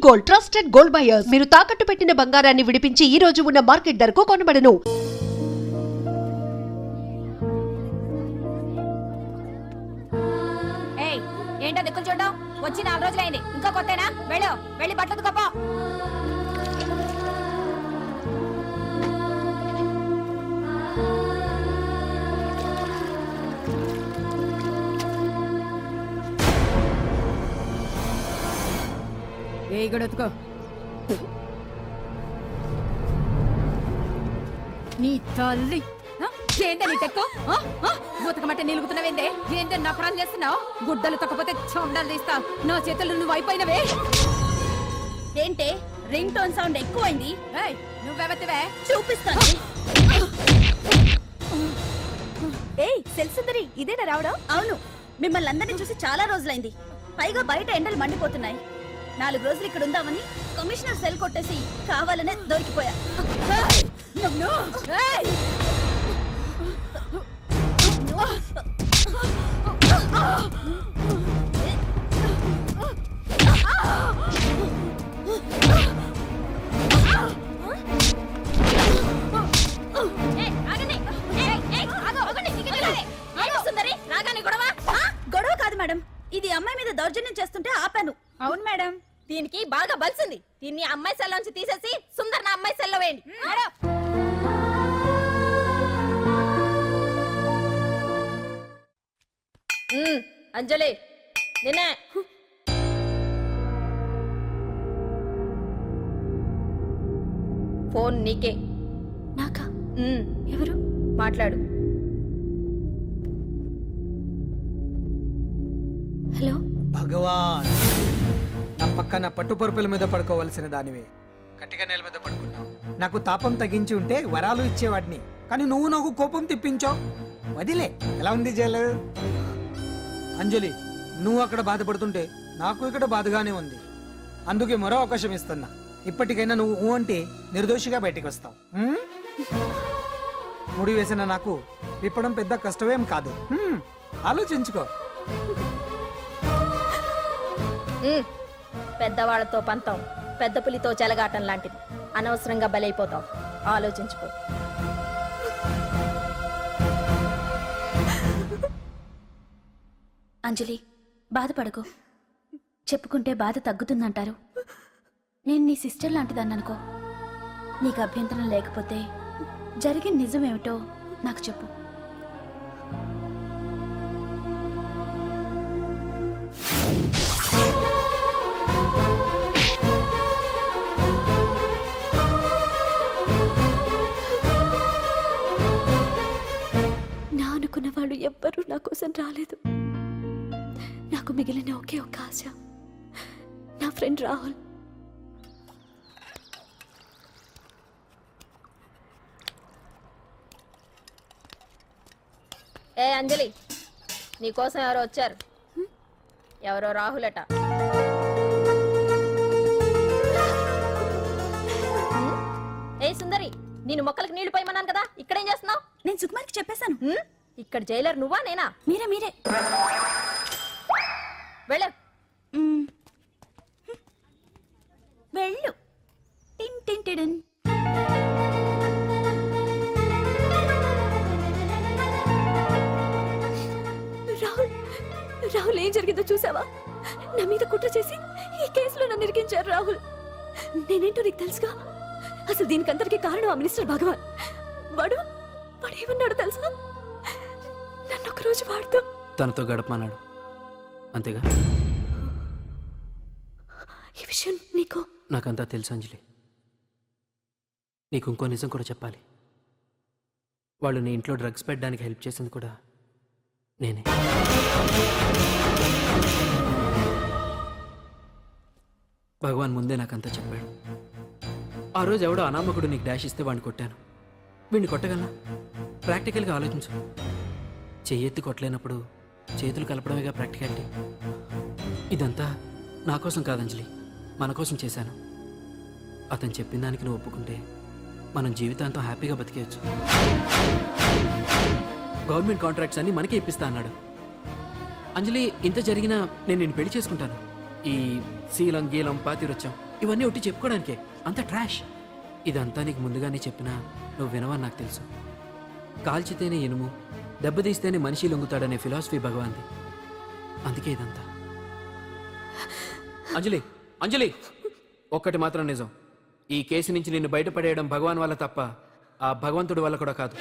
Gold, trusted gold buyers. మీరు తాకట్టు పెట్టిన బంగారాన్ని విడిపించి ఈ రోజు ఉన్న మార్కెట్ ధరకు కొనబడను. ఏంటో దిక్కులు చూడడం వచ్చి 4 రోజులైంది ఇంకా కొత్తేనా వెళ్ళి బట్టలు కప్ప ఏ గడెత్తుకో నీ తల్లి ఏంటే నీ తెక్కు ఉతకమంటే నిలుగుతున్నావేందే ఏంటే నపరాలు చేస్తున్నావు గుడ్డలు తొక్కపోతే చొండాలు తీస్తా నా చేతులు నువ్వు అయిపోయినవే ఏంటే రింగ్ టోన్ సౌండ్ ఎక్కువైంది నువ్వెవతివే చూపిస్తాను ఏయ్ సెల్సుందరి ఇదేనా రావడం అవును మిమ్మల్ని అందరినీ చూసి చాలా రోజులైంది పైగా బయట ఎండలు మండిపోతున్నాయి 4 రోజులు ఇక్కడ ఉందామని కమిషనర్ సెల్ కొట్టేసి కావాలనే దొరికిపోయా గొడవ కాదు మేడం ఇది అమ్మాయి మీద దౌర్జన్యం చేస్తుంటే ఆపాను అవును మేడం దీనికి బాగా బలిసింది దీన్ని అమ్మాయి సెల్ నుంచి తీసేసి సుందర్ నా అమ్మాయి సెల్లో వేయండి అంజలి నిన్నే ఫోన్ నీకే నాకా ఎవరు మాట్లాడు హలో భగవాన్ నా పక్కన పట్టుపరుపుల మీద పడుకోవలసిన దానివే గట్టిగా నేల మీద పడుకున్నావు నాకు తాపం తగ్గించి ఉంటే వరాలు ఇచ్చేవాడిని కానీ నువ్వు నాకు కోపం తెప్పించావు వదిలే ఎలా ఉంది జైలు అంజలి నువ్వు అక్కడ బాధపడుతుంటే నాకు ఇక్కడ బాధగానే ఉంది అందుకే మరో అవకాశం ఇస్తున్నా ఇప్పటికైనా నువ్వు అంటే నిర్దోషిగా బయటికి వస్తావు ముడి వేసిన నాకు విప్పడం పెద్ద కష్టమేం కాదు ఆలోచించుకో పెద్దవాళ్లతో పంతం పెద్ద పులితో చెలగాటం లాంటిది అనవసరంగా బలైపోతావు ఆలోచించుకో అంజలి బాధపడకు చెప్పుకుంటే బాధ తగ్గుతుందంటారు నేను నీ సిస్టర్ లాంటిదాన్ని అనుకో నీకు అభ్యంతరం లేకపోతే జరిగిన నిజమేమిటో నాకు చెప్పు నా అనుకున్న వాళ్ళు ఎవ్వరూ నా కోసం రాలేదు నాకు మిగిలిన ఒకే ఒక్క ఆశ నా ఫ్రెండ్ రాహుల్ ఏ అంజలి నీకోసం ఎవరో వచ్చారు ఎవరో రాహుల్ అట ఏ సుందరి నేను మొక్కలకు నీళ్లు పోయమన్నాను కదా ఇక్కడేం చేస్తున్నావు నేను సుకుమార్కి చెప్పేశాను ఇక్కడ జైలర్ నువ్వా నేనా మీరే వెళ్ళు వెళ్ళు టిన్ టిన్ టిడన్ రాహుల్ ఏం జరిగిందో చూసావా నా మీద కుట్ర చేసి ఈ కేసులో నన్ను ఇరికించారు రాహుల్ నేనేంటో నీకు తెలుసుగా అసలు దీనికంతటికీ కారణం ఆ మినిస్టర్ భగవాన్ వాడు ఏమన్నాడు తెలుసా నన్ను ఒకరోజు వాడుతూ తనతో గడపమన్నాడు అంతేగా ఈ విషయం నీకు నాకంతా తెలుసు అంజలి నీకు ఇంకో నిజం కూడా చెప్పాలి వాళ్ళు నీ ఇంట్లో డ్రగ్స్ పెట్టడానికి హెల్ప్ చేసింది కూడా నేనే భగవాన్ ముందే నాకంతా చెప్పాడు ఆ రోజు ఎవడో అనామకుడు నీకు డాష్ ఇస్తే వాడిని కొట్టాను వీడిని కొట్టగలనా ప్రాక్టికల్గా ఆలోచించు చెయ్యెత్తి కొట్టలేనప్పుడు చేతులు కలపడమేగా ప్రాక్టికాలిటీ ఇదంతా నా కోసం కాదంజలి మన కోసం చేశాను అతను చెప్పిన దానికి నువ్వు ఒప్పుకుంటే మనం జీవితాంతం హ్యాపీగా బతికేయచ్చు గవర్నమెంట్ కాంట్రాక్ట్స్ అన్ని మనకే ఇప్పిస్తా అన్నాడు అంజలి ఇంత జరిగినా నేను పెళ్లి చేసుకుంటాను ఈ శీలం గీలం పాతిరొచ్చాం ఇవన్నీ ఒకటి చెప్పుకోవడానికే అంత ట్రాష్. ఇదంతా నీకు ముందుగానే చెప్పినా నువ్వు వినవని నాకు తెలుసు. కాల్చితేనే ఇనుము, దెబ్బతీస్తేనే మనిషి లొంగుతాడనే ఫిలాసఫీ భగవాన్ది. అందుకే ఇదంతా. అంజలి, అంజలి, ఒక్కటి మాత్రం నిజం, ఈ కేసు నుంచి నిన్ను బయటపడేయడం భగవాన్ వల్ల తప్ప ఆ భగవంతుడి వల్ల కూడా కాదు.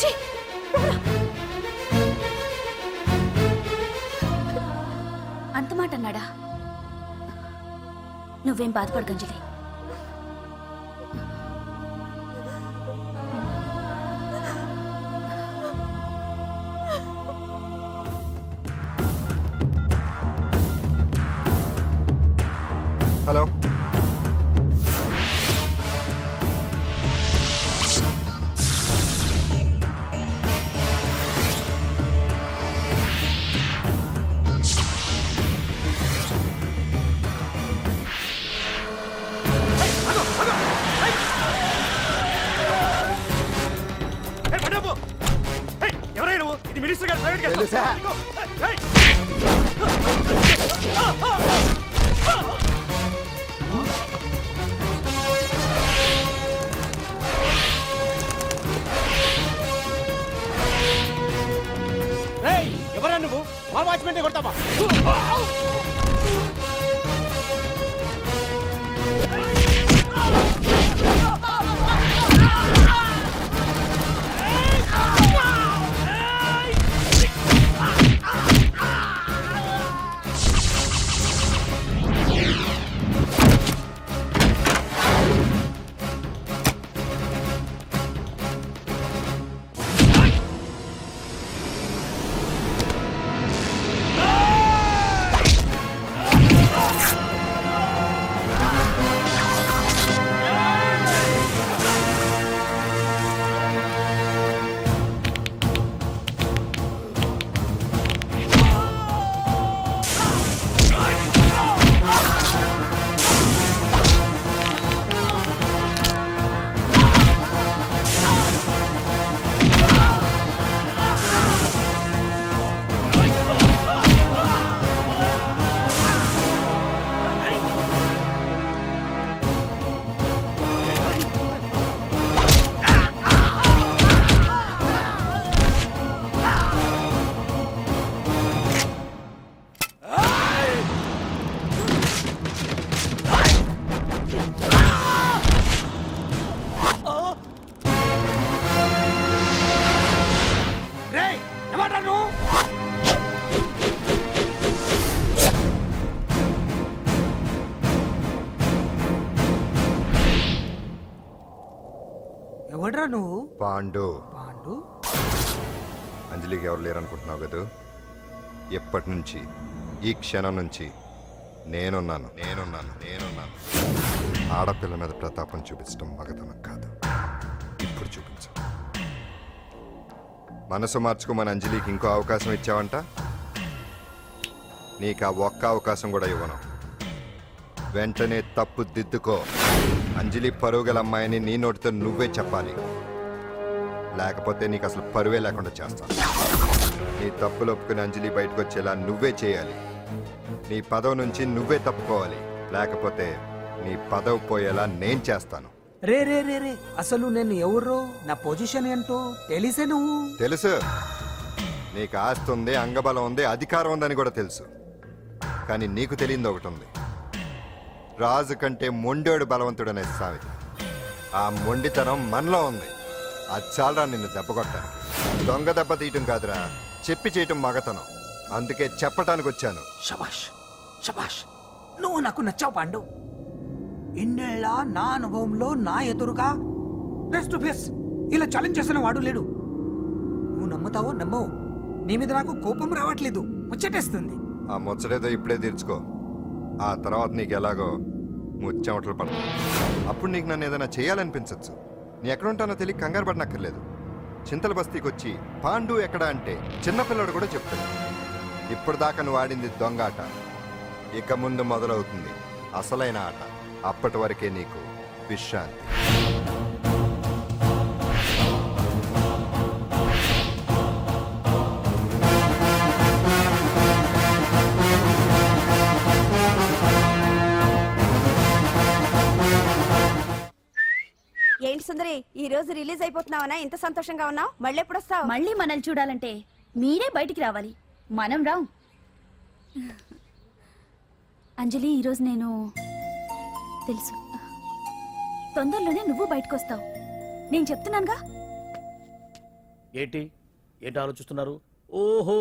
ఛీ! అంత మాట అన్నాడా? నువ్వేం బాధపడకు అంజలి. హలో, తెలుసా? ఎవరా నువ్వు? మా వాచ్మెన్ కొడతావా? ఎవడ్రా నువ్వు? పాండు. పాండు? అంజలికి ఎవరు లేరనుకుంటున్నావు కదా? ఎప్పటి నుంచి, ఈ క్షణం నుంచి నేనున్నాను. ఆడపిల్ల మీద ప్రతాపం చూపించడం మగతనం కాదు. ఇప్పుడు చూపించు. మనసు మార్చుకోమని అంజలికి ఇంకో అవకాశం ఇచ్చావంట. నీకు ఆ ఒక్క అవకాశం కూడా ఇవ్వను. వెంటనే తప్పు దిద్దుకో. అంజలి పరువుగల అమ్మాయిని నీ నోటితో నువ్వే చెప్పాలి, లేకపోతే నీకు అసలు పరువే లేకుండా చేస్తాను. నీ తప్పులు ఒప్పుకుని అంజలి బయటకు వచ్చేలా నువ్వే చేయాలి. నీ పదవి నుంచి నువ్వే తప్పుకోవాలి, లేకపోతే నీ పదవి పోయేలా నేను చేస్తాను. రే రే రే రే అసలు నేను ఎవరో, నా పొజిషన్ ఏంటో తెలిసే నువ్వు? తెలుసు. నీకు ఆస్తి ఉంది, అంగబలం ఉంది, అధికారం ఉందని కూడా తెలుసు. కానీ నీకు తెలియంది ఒకటి ఉంది. రాజు కంటే మొండోడు బలవంతుడనే సామెత. ఆ మొండితనం మనలో ఉంది. అది చాలరా నిన్ను దెబ్బ కొట్టానికి. దొంగ దెబ్బ తీయటం కాదురా, చెప్పి చేయటం మగతనం. అందుకే చెప్పటానికి వచ్చాను. శబాష్ శబాష్, నువ్వు నాకు నచ్చావు పాండు. ఇన్నేళ్ళ నా అనుభవంలో నా ఎదురుగా ఫేస్ టు ఫేస్ ఇలా ఛాలెంజ్ చేసిన వాడు లేడు. నువ్వు నమ్ముతావో నమ్మవు, నీ మీద నాకు కోపం రావట్లేదు, ముచ్చటేస్తుంది. ఆ ముచ్చటేదో ఇప్పుడే తీర్చుకో. ఆ తర్వాత నీకు ఎలాగో ముచ్చెమటలు పడతాయి. అప్పుడు నీకు నన్ను ఏదైనా చేయాలనిపించచ్చు. నీ ఎక్కడుంటానో తెలియ కంగారు పడనక్కర్లేదు. చింతల బస్తీకి వచ్చి పాండు ఎక్కడ అంటే చిన్నపిల్లడు కూడా చెప్తాడు. ఇప్పుడు దాకా నువ్వు ఆడింది దొంగ ఆట. ఇక ముందు మొదలవుతుంది అసలైన ఆట. అప్పటి వరకే నీకు విశ్రాంతి. సుందరి ఈ రోజు రిలీజ్ అయిపోతున్నావనా ఇంత సంతోషంగా ఉన్నావు? మళ్ళీ ఎప్పుడు వస్తావు? మళ్ళీ మనల్ని చూడాలంటే మీరే బయటికి రావాలి, మనం రాం. అంజలి, ఈరోజు నేను తెలుసు తొందరలోనే నువ్వు బయటకు వస్తావు, నేను చెప్తున్నానుగా. ఏంటి ఏంటి ఆలోచిస్తున్నారు? ఓహో,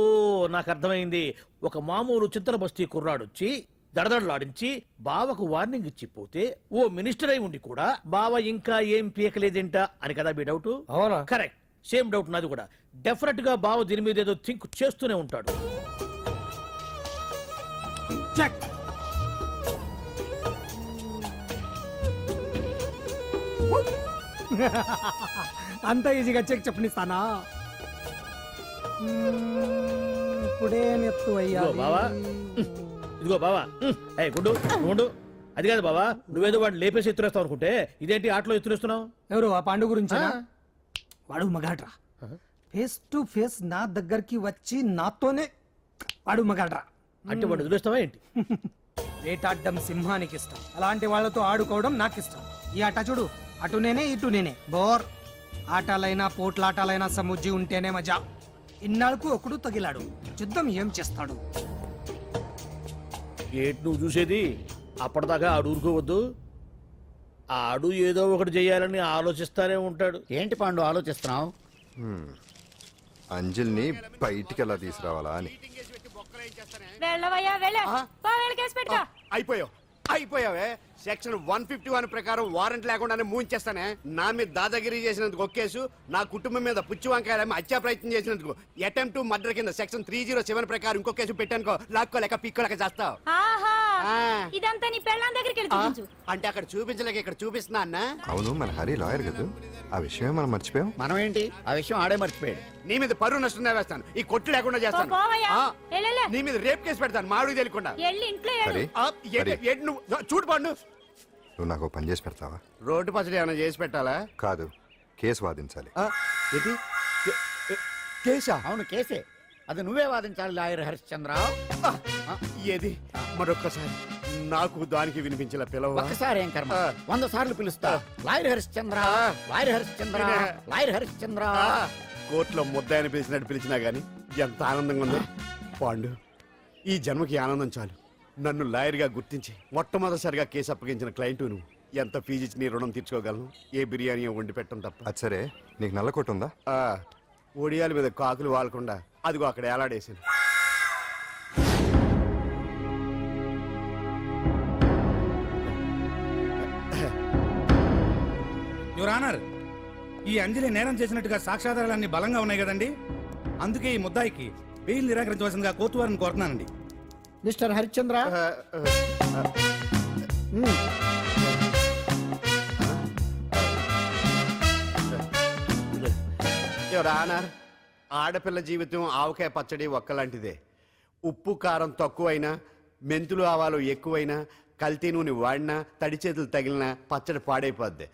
నాకు అర్థమైంది. ఒక మామూలు చింతన బస్తీ కుర్రాడొచ్చి దడదడలాడించి బావకు వార్నింగ్ ఇచ్చి పోతే ఓ మినిస్టర్ అయి ఉండి కూడా బావ ఇంకా ఏం పీకలేదేంట అని కదా మీ డౌట్? అవునా? కరెక్ట్, సేమ్ డౌట్ నాది కూడా. డెఫినెట్ గా బావ దీని మీద ఏదో థింక్ చేస్తూనే ఉంటాడు. చెక్. అంత ఈజీగా చెక్ చెప్పనిస్తానా? ఇప్పుడే నెత్తు అయ్యా. ఇదిగో బావా, ఇదిగో బావా. ఏ గుండు గుండు, అది కాదు బావా, నువ్వేదో వాడిని లేపేసి ఎత్తురేస్తావు అనుకుంటే ఇదేంటి ఆటలో ఎత్తురేస్తున్నావు? ఎవరు ఆ పాండు గురించి? వాడు మగాడ్రా. ఫేస్ టు ఫేస్ నా దగ్గరికి వచ్చి నాతోనే వాడు మగాడ్రా. అంటే వాడు వదిలేస్తావా ఏంటి? వేటాడ్డం సింహానికి ఇష్టం, అలాంటి వాళ్ళతో ఆడుకోవడం నాకు ఇష్టం. ఈ ఆట చూడు, అటు నేనే ఇటు నేనే. బోర్. ఆటలైనా పోట్లాటాలైనా సముజ్జి ఉంటేనే మజా. ఇన్నాళ్ళకు ఒకడు తగిలాడు, యుద్ధం ఏం చేస్తాడు? ఏంటి నువ్వు చూసేది? అప్పటిదాకా ఆడు ఊరుకోవద్దు. ఆడు ఏదో ఒకటి చెయ్యాలని ఆలోచిస్తానే ఉంటాడు. ఏంటి పాండు ఆలోచిస్తున్నావు? అంజలిని బయటికి ఎలా తీసుకురావాలా అని. అయిపోయావే. సెక్షన్ 151 ప్రకారం వారెంట్ లేకుండానే మూయించేస్తానే. నా మీద దాదాగిరి చేసినందుకు ఒక కేసు, నా కుటుంబం మీద పుచ్చి వంకాయలేమో హత్యా ప్రయత్నం చేసినందుకు అటెంప్ట్ టు మర్డర్ కింద సెక్షన్ 307 ప్రకారం ఇంకో కేసు పెట్టానుకో, లాక్కోలేక పిక్కోలేక చేస్తావు. ఇదంతా నీ పెళ్ళాం దగ్గరికి అంటే అక్కడ చూపించలేక ఇక్కడ చూపిస్తున్నా అన్న. అవును, మన హరి లాయర్ కదా, ఆ విషయమే మనం మర్చిపోయాం. మనం ఏంటి ఆ విషయం ఆడే మర్చిపోయాడు. నీ మీద పరువు నష్టం వేస్తాను, ఈ కొట్టు లేకుండా చేస్తాను. నీ మీద రేప్ కేసు పెడతాను మాడు తెలియకుండా. హరి, హరి, నువ్వు చూడు పండు, నువ్వు నాకు ఓ పని చేసి పెడతావా? రోడ్డు పచ్చడి ఏమైనా చేసి పెట్టాలా? కాదు, కేసు వాదించాలి. ఏంటి కేసా? అవును కేసే, అది నువ్వే వాదించాలి లాయర్ హరిశ్చంద్ర. ఏది మరొక్కసారి నాకు దానికి వినిపించిన పిలవ. ఒక్కసారి ఏం కర్మ, 100 సార్లు పిలుస్తా. Lawyer Harishchandra, lawyer Harishchandra, lawyer Harishchandra. కోర్టులో ముద్దాయని పిలిచినట్టు పిలిచినా గాని ఎంత ఆనందంగా ఉందో పాండు. ఈ జన్మకి ఆనందం చాలు. నన్ను లాయర్ గా గుర్తించి మొట్టమొదటిసారిగా కేసు అప్పగించిన క్లయింట్ నువ్వు. ఎంత ఫీజు ఇచ్చి నీ రుణం తీర్చుకోగలను? ఏ బిర్యానీ వండి పెట్టడం తప్ప. అది సరే, నీకు నల్ల కొట్టు ఉందా? ఒడియాల మీద కాకులు వాలకుండా అదిగో అక్కడ ఏలాడేసాను. యువర్ ఆనర్, ఈ అంజలి నేరం చేసినట్టుగా సాక్ష్యాధారాలన్నీ బలంగా ఉన్నాయి కదండి. అందుకే ఈ ముద్దాయికి బెయిల్ నిరాకరించవలసిందిగా కోర్టు వారిని కోరుతున్నానండి. మిస్టర్ హరిశ్చంద్ర, ఆనర్, ఆడపిల్ల జీవితం ఆవకాయ పచ్చడి ఒక్కలాంటిదే. ఉప్పు కారం తక్కువైనా, మెంతులు ఆవాలు ఎక్కువైనా, కల్తీ నూనె వాడినా, తడి చేతులు తగిలినా పచ్చడి పాడైపోద్ది.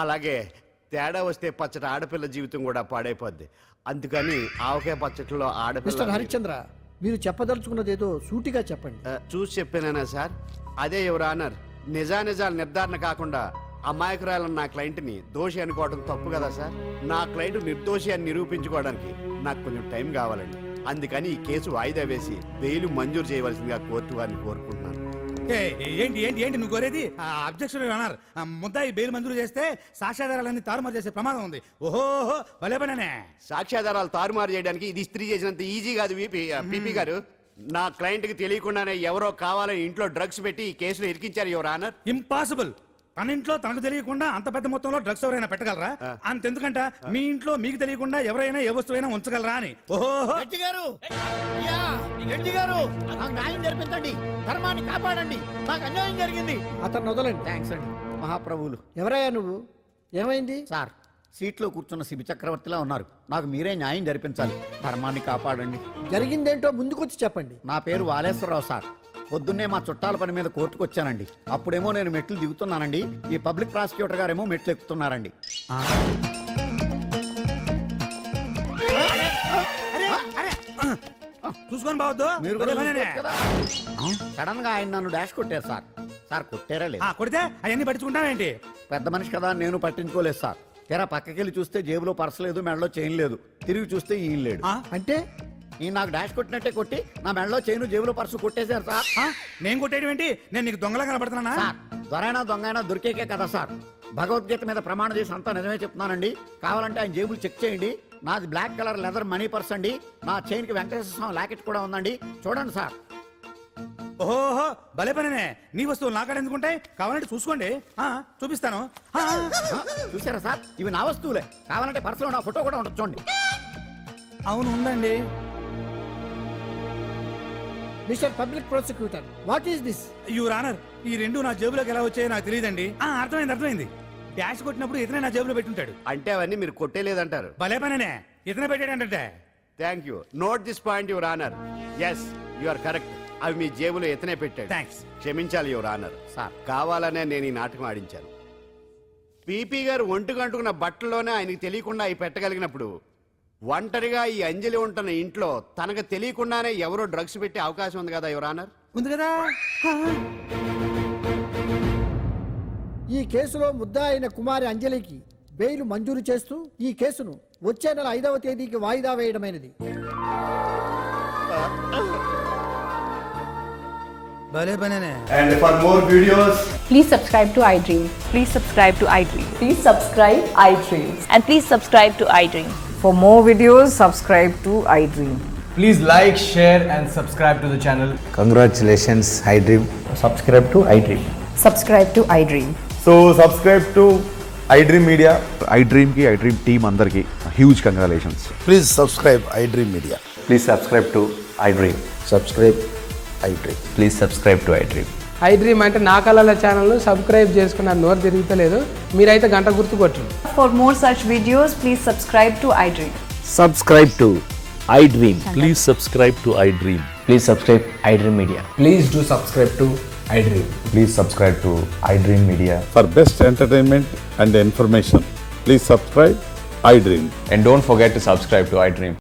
అలాగే తేడా వస్తే పచ్చడి ఆడపిల్ల జీవితం కూడా పాడైపోద్ది. అందుకని ఆవకాయ పచ్చడిలో ఆడపిల్ల. హరిశ్చంద్ర, మీరు చెప్పదలుచుకున్నదేదో సూటిగా చెప్పండి. చూసి చెప్పానా సార్? అదే యువర్ ఆనర్, నిజానిజాలు నిర్ధారణ కాకుండా అమాయకురాలన్న నా క్లయింట్ని దోషి అనుకోవడం తప్పు కదా సార్? నా క్లయింట్ నిర్దోషి అని నిరూపించుకోవడానికి నాకు కొంచెం టైం కావాలండి. అందుకని ఈ కేసు వాయిదా వేసి బెయిల్ మంజూరు చేయవలసిందిగా కోర్టు వారిని కోరుకుంటున్నాను. ఏంటి ఏంటి ఏంటి నువ్వు కోరేది? అబ్జెక్షన్ యువర్ ఆనర్, ముద్దాయి బెయిల్ మంజూరు చేస్తే సాక్ష్యాధారాలన్నీ తారుమారు చేసే ప్రమాదం ఉంది. ఓహో భలే పనేనే. సాక్ష్యాధారాలు తారుమారు చేయడానికి ఇది ఇస్త్రీ చేసినంత ఈజీ కాదు పిపి గారు. నా క్లయింట్ కి తెలియకుండానే ఎవరో కావాలని ఇంట్లో డ్రగ్స్ పెట్టి ఈ కేసులో ఇరికించారు యువర్ ఆనర్. ఇంపాసిబుల్. తన ఇంట్లో తనకు తెలియకుండా అంత పెద్ద మొత్తంలో డ్రగ్స్ ఎవరైనా పెట్టగలరా? అంతెందుకంట మీ ఇంట్లో మీకు తెలియకుండా ఎవరైనా ఏ వస్తువైనా ఉంచగలరా అని. ఓహో గారు, నాకు న్యాయం జరిపించండి, ధర్మాన్ని కాపాడండి, నాకు అన్యాయం జరిగింది. అతను వదలండి. థ్యాంక్స్ అండి మహాప్రభువులు. ఎవరయ్యా నువ్వు? ఏమైంది? సార్, సీట్లో కూర్చున్న శిబి చక్రవర్తిలా ఉన్నారు. నాకు మీరే న్యాయం జరిపించాలి, ధర్మాన్ని కాపాడండి. జరిగిందేంటో ముందుకొచ్చి చెప్పండి. నా పేరు వాలేశ్వరరావు సార్. పొద్దున్నే మా చుట్టాల పని మీద కోర్టుకు వచ్చానండి. అప్పుడేమో నేను మెట్లు దిగుతున్నానండి, ఈ పబ్లిక్ ప్రాసిక్యూటర్ గారేమో మెట్లు ఎక్కుతున్నారండి. చూసుకొని బావద్దు. మీరు సడన్ గా ఆయన నన్ను డాష్ కొట్టారు సార్. సార్ కొట్టారా లేదు? కొడితే అవన్నీ పట్టించుకుంటావేంటి? పెద్ద మనిషి కదా అని నేను పట్టించుకోలేదు సార్. తెరా పక్కకెళ్ళి చూస్తే జేబులో పర్స్ లేదు, మెడలో చైన్ లేదు. తిరిగి చూస్తే ఈయన లేడు. అంటే ఈ నాకు డాష్ కొట్టినట్టే కొట్టి నా మెడలో చైన్ జేబులో పర్సు కొట్టేశారు సార్. నేను కొట్టేయడం ఏంటి? నేను నీకు దొంగలా కనబడుతున్నానా? సార్ దొరైనా దొంగైనా దొరికేకే కదా సార్. భగవద్గీత మీద ప్రమాణం చేసి అంతా నిజమే చెప్తున్నానండి. కావాలంటే ఆయన జేబులు చెక్ చేయండి. నాది black colour leather money purse అండి. నా చైన్కి వెంకటేశ్వర స్వామి లాకెట్ కూడా ఉందండి. చూడండి సార్. ఓహో భలే పనినే. నీ వస్తువులు నాకాడ ఎందుకుంటాయి? కావాలంటే చూసుకోండి, చూపిస్తాను. చూసారా సార్, ఇవి నా వస్తువులే. కావాలంటే పర్సులో నా ఫోటో కూడా ఉండొచ్చు చూడండి. అవును ఉందండి. Mister public prosecutor, what is this? Your honour, ఈ రెండు నా జేబులోకి ఎలా వచ్చాయో నాకు తెలియదండి. అర్థమైంది. డాష్ కొట్టినప్పుడు ఇతనే నా జేబులో పెట్టుంటాడు. అంటే అవన్నీ మీరు కొట్టేలేదంటారు. భలే పనినే, ఇతనే పెట్టాడంటే. Thank you. Note this point your honour. Yes, you are correct. అవి మీ జేబులో ఎత్తనే పెట్టాడు. థ్యాంక్స్. క్షమించాలి యువర్ ఆనర్. సార్ కావాలనే నేను ఈ నాటకం ఆడించాను. పీపీ గారు ఒంటికి అంటుకున్న బట్టల్లోనే ఆయనకి తెలియకుండా అవి పెట్టగలిగినప్పుడు, ఒంటరిగా ఈ అంజలి ఉంటున్న ఇంట్లో తనకు తెలియకుండానే ఎవరో డ్రగ్స్ పెట్టే అవకాశం ఉంది కదా యువర్ ఆనర్. ఉంది కదా. ఈ కేసులో ముద్దా అయిన కుమారి అంజలికి బెయిల్ మంజూరు చేస్తూ ఈ కేసును వచ్చే నెల 5వ తేదీకి వాయిదా వేయడమైనది. భలే పనినే. And for more videos, please subscribe to iDream. Please subscribe to iDream. Please subscribe iDream. And please subscribe to iDream. For more videos, subscribe to iDream. please like, share and subscribe to the channel. Congratulations iDream. Subscribe to iDream. Subscribe to iDream. So subscribe to iDream Media. iDream ki iDream team andarki huge congratulations. Please subscribe iDream Media. Please subscribe to iDream. Subscribe iDream. Please subscribe to iDream. iDream అంటే నా కళల ఛానల్ను subscribe చేసుకున్న నోరు తిరుగుతలేదు. మీరైతే గంట గుర్తు కొట్టండి. For more such videos, please subscribe to iDream. Subscribe to iDream. Please subscribe to iDream. Please subscribe iDream Media. Please do subscribe to iDream. Please subscribe to iDream Media. For best entertainment and information, please subscribe iDream. And don't forget to subscribe to iDream.